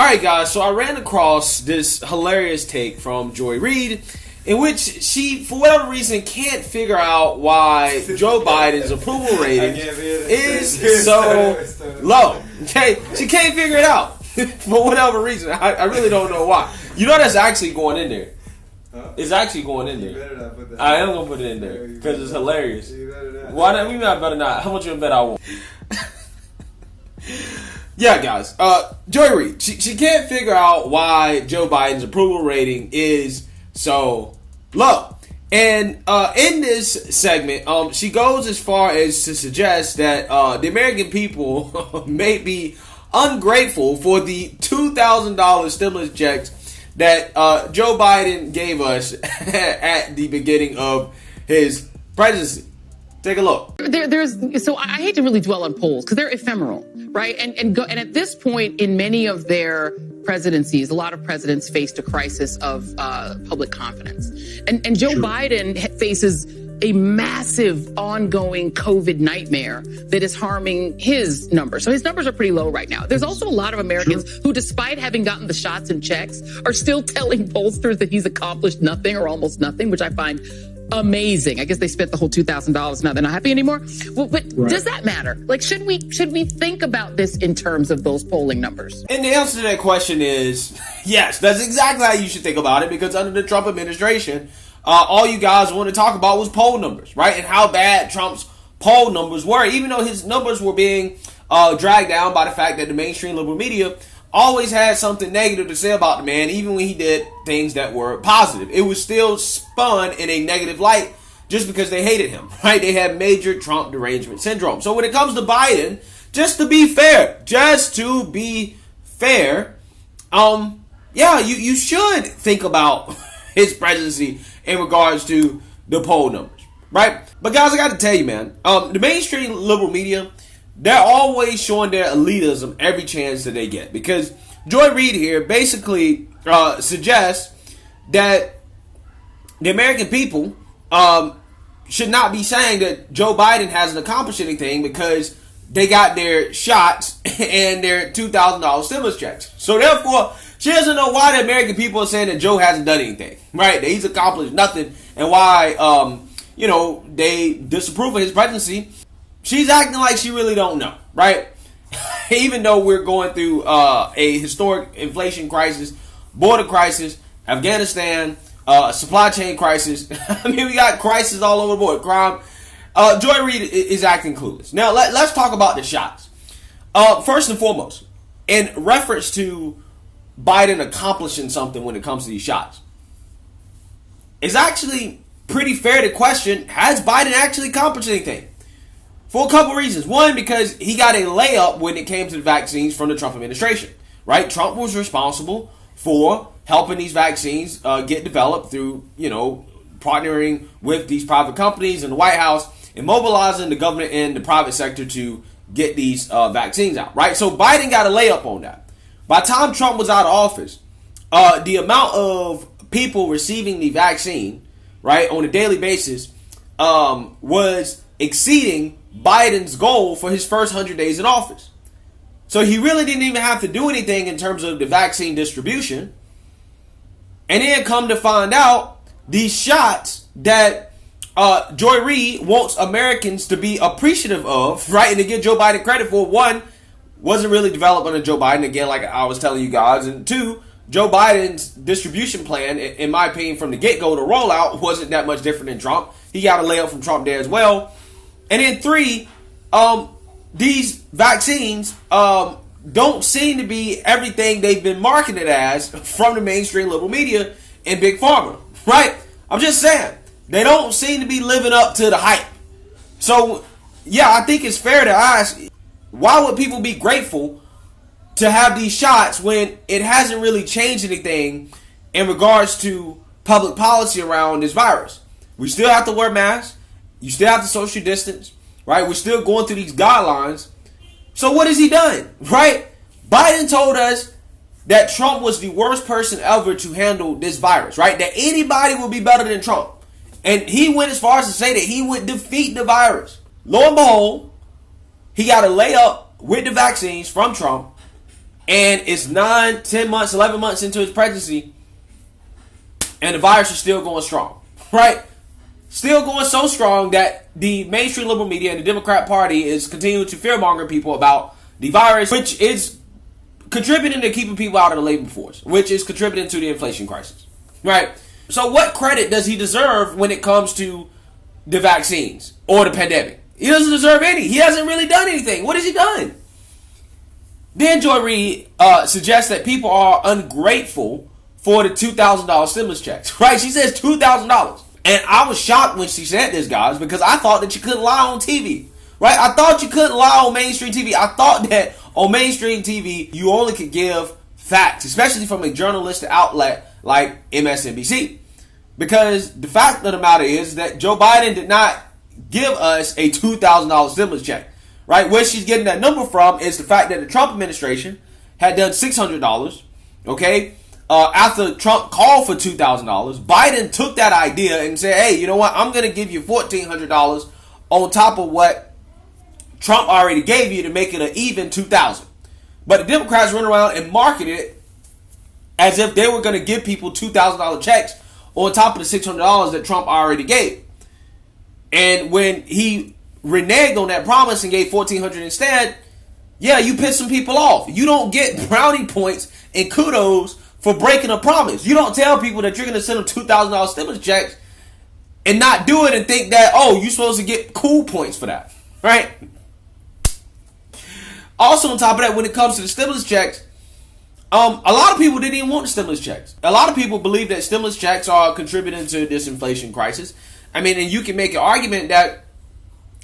Alright guys, so I ran across this hilarious take from Joy Reid in which she, for whatever reason, can't figure out why Joe Biden's approval rating is so low. Okay? She can't figure it out for whatever reason. I really don't know why. You know that's actually going in there. It's actually going in there. I am going to put it in there because it's hilarious. Why not? We better not. How much you bet I won't? Yeah, guys. Joy Reid, she can't figure out why Joe Biden's approval rating is so low. And in this segment, she goes as far as to suggest that the American people may be ungrateful for the $2,000 stimulus checks that Joe Biden gave us at the beginning of his presidency. Take a look. So I hate to really dwell on polls because they're ephemeral, right? And at this point in many of their presidencies, a lot of presidents faced a crisis of public confidence, and Joe Biden faces a massive ongoing COVID nightmare that is harming his numbers. So his numbers are pretty low right now. There's also a lot of Americans who, despite having gotten the shots and checks, are still telling pollsters that he's accomplished nothing or almost nothing, which I find amazing. I guess they spent the whole $2,000. Now they're not happy anymore. Well, but does that matter? Like, should we think about this in terms of those polling numbers? And the answer to that question is yes. That's exactly how you should think about it, because under the Trump administration, all you guys wanted to talk about was poll numbers, right? And how bad Trump's poll numbers were, even though his numbers were being dragged down by the fact that the mainstream liberal media always had something negative to say about the man, even when he did things that were positive. It was still spun in a negative light just because they hated him, right? They had major Trump derangement syndrome. So when it comes to Biden, just to be fair, yeah, you should think about his presidency in regards to the poll numbers, right? But guys, I got to tell you, man, the mainstream liberal media, they're always showing their elitism every chance that they get, because Joy Reid here basically suggests that the American people should not be saying that Joe Biden hasn't accomplished anything because they got their shots and their $2,000 stimulus checks. So therefore, she doesn't know why the American people are saying that Joe hasn't done anything, right? That he's accomplished nothing, and why they disapprove of his presidency. She's acting like she really don't know, right? Even though we're going through a historic inflation crisis, border crisis, Afghanistan, supply chain crisis. I mean, we got crisis all over the board, crime. Joy Reid is acting clueless. Now, let's talk about the shots. First and foremost, in reference to Biden accomplishing something when it comes to these shots, it's actually pretty fair to question, has Biden actually accomplished anything? For a couple reasons. One, because he got a layup when it came to the vaccines from the Trump administration, right? Trump was responsible for helping these vaccines get developed through, partnering with these private companies in the White House and mobilizing the government and the private sector to get these vaccines out, right? So Biden got a layup on that. By the time Trump was out of office, the amount of people receiving the vaccine, right, on a daily basis was exceeding Biden's goal for his first 100 days in office. So he really didn't even have to do anything in terms of the vaccine distribution. And then come to find out, these shots that Joy Reid wants Americans to be appreciative of, right, and to give Joe Biden credit for, one, wasn't really developed under Joe Biden, again, like I was telling you guys, and two, Joe Biden's distribution plan, in my opinion, from the get-go, the rollout wasn't that much different than Trump. He got a layup from Trump there as well. And then three, these vaccines don't seem to be everything they've been marketed as from the mainstream liberal media and Big Pharma, right? I'm just saying, they don't seem to be living up to the hype. So, yeah, I think it's fair to ask, why would people be grateful to have these shots when it hasn't really changed anything in regards to public policy around this virus? We still have to wear masks. You still have to social distance, right? We're still going through these guidelines. So what has he done, right? Biden told us that Trump was the worst person ever to handle this virus, right? That anybody would be better than Trump. And he went as far as to say that he would defeat the virus. Lo and behold, he got a layup with the vaccines from Trump. And it's 9, 10 months, 11 months into his presidency, and the virus is still going strong, right? Still going so strong that the mainstream liberal media and the Democrat Party is continuing to fearmonger people about the virus, which is contributing to keeping people out of the labor force, which is contributing to the inflation crisis, right? So what credit does he deserve when it comes to the vaccines or the pandemic? He doesn't deserve any. He hasn't really done anything. What has he done? Then Joy Reid suggests that people are ungrateful for the $2,000 stimulus checks, right? She says $2,000. And I was shocked when she said this, guys, because I thought that you couldn't lie on TV, right? I thought you couldn't lie on mainstream TV. I thought that on mainstream TV, you only could give facts, especially from a journalistic outlet like MSNBC. Because the fact of the matter is that Joe Biden did not give us a $2,000 stimulus check, right? Where she's getting that number from is the fact that the Trump administration had done $600, okay? After Trump called for $2,000, Biden took that idea and said, hey, you know what? I'm going to give you $1,400 on top of what Trump already gave you to make it an even $2,000. But the Democrats went around and marketed it as if they were going to give people $2,000 checks on top of the $600 that Trump already gave. And when he reneged on that promise and gave $1,400 instead, yeah, you pissed some people off. You don't get brownie points and kudos for breaking a promise. You don't tell people that you're going to send them $2,000 stimulus checks and not do it and think that, oh, you're supposed to get cool points for that, right? Also, on top of that, when it comes to the stimulus checks, a lot of people didn't even want the stimulus checks. A lot of people believe that stimulus checks are contributing to this inflation crisis. I mean, and you can make an argument that,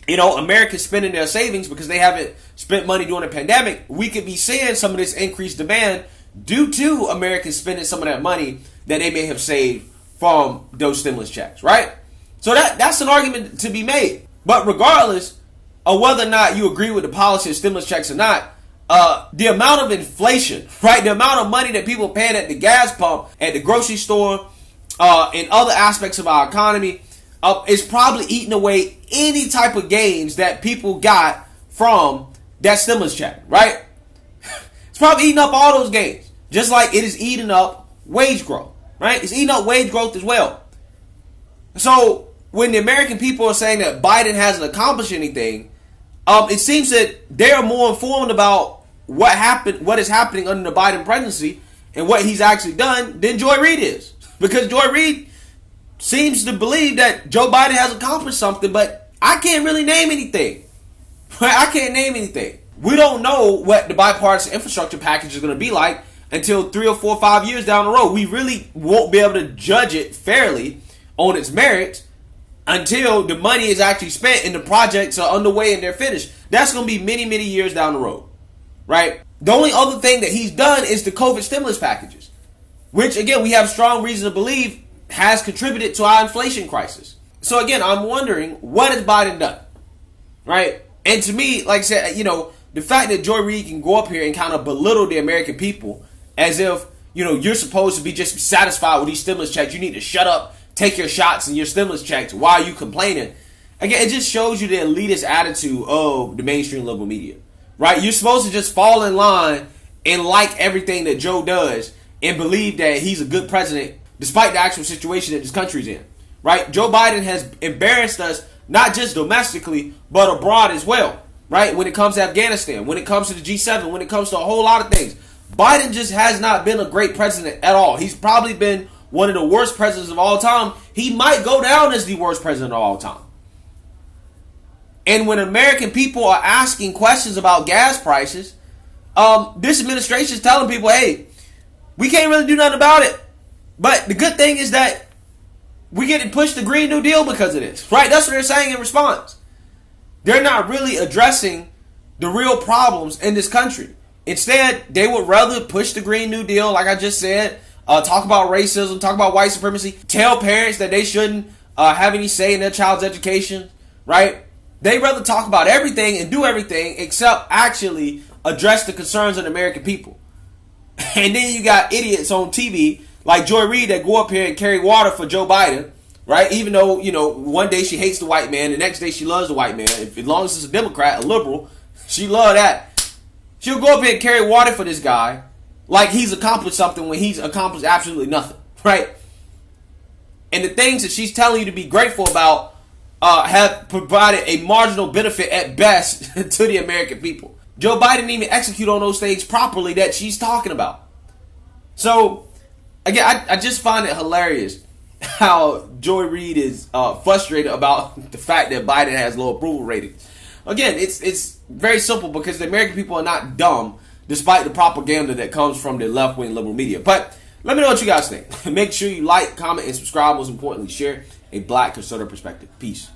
you know, America's spending their savings because they haven't spent money during the pandemic. We could be seeing some of this increased demand due to Americans spending some of that money that they may have saved from those stimulus checks, right? So that's an argument to be made. But regardless of whether or not you agree with the policy of stimulus checks or not, the amount of inflation, right? The amount of money that people paying at the gas pump, at the grocery store, in other aspects of our economy, is probably eating away any type of gains that people got from that stimulus check, right? It's probably eating up all those gains. Just like it is eating up wage growth, right? It's eating up wage growth as well. So when the American people are saying that Biden hasn't accomplished anything, it seems that they're more informed about what is happening under the Biden presidency and what he's actually done than Joy Reid is. Because Joy Reid seems to believe that Joe Biden has accomplished something, but I can't really name anything. Right? I can't name anything. We don't know what the bipartisan infrastructure package is going to be like until 3 or 4 or 5 years down the road. We really won't be able to judge it fairly on its merits until the money is actually spent and the projects are underway and they're finished. That's going to be many, many years down the road, right? The only other thing that he's done is the COVID stimulus packages, which, again, we have strong reason to believe has contributed to our inflation crisis. So, again, I'm wondering, what has Biden done, right? And to me, like I said, you know, the fact that Joy Reid can go up here and kind of belittle the American people as if, you know, you're supposed to be just satisfied with these stimulus checks. You need to shut up, take your shots and your stimulus checks. Why are you complaining? Again, it just shows you the elitist attitude of the mainstream liberal media, right? You're supposed to just fall in line and like everything that Joe does and believe that he's a good president despite the actual situation that this country's in, right? Joe Biden has embarrassed us not just domestically, but abroad as well, right? When it comes to Afghanistan, when it comes to the G7, when it comes to a whole lot of things. Biden just has not been a great president at all. He's probably been one of the worst presidents of all time. He might go down as the worst president of all time. And when American people are asking questions about gas prices, this administration is telling people, hey, we can't really do nothing about it. But the good thing is that we get to push the Green New Deal because of this, right? That's what they're saying in response. They're not really addressing the real problems in this country. Instead, they would rather push the Green New Deal, like I just said, talk about racism, talk about white supremacy, tell parents that they shouldn't have any say in their child's education, right? They'd rather talk about everything and do everything except actually address the concerns of the American people. And then you got idiots on TV like Joy Reid that go up here and carry water for Joe Biden, right? Even though, you know, one day she hates the white man, the next day she loves the white man. As long as it's a Democrat, a liberal, she love that. She'll go up here and carry water for this guy like he's accomplished something when he's accomplished absolutely nothing, right? And the things that she's telling you to be grateful about have provided a marginal benefit at best to the American people. Joe Biden didn't even execute on those things properly that she's talking about. So, again, I just find it hilarious how Joy Reid is frustrated about the fact that Biden has low approval ratings. Again, it's very simple because the American people are not dumb, despite the propaganda that comes from the left-wing liberal media. But let me know what you guys think. Make sure you like, comment, and subscribe. Most importantly, share a black conservative perspective. Peace.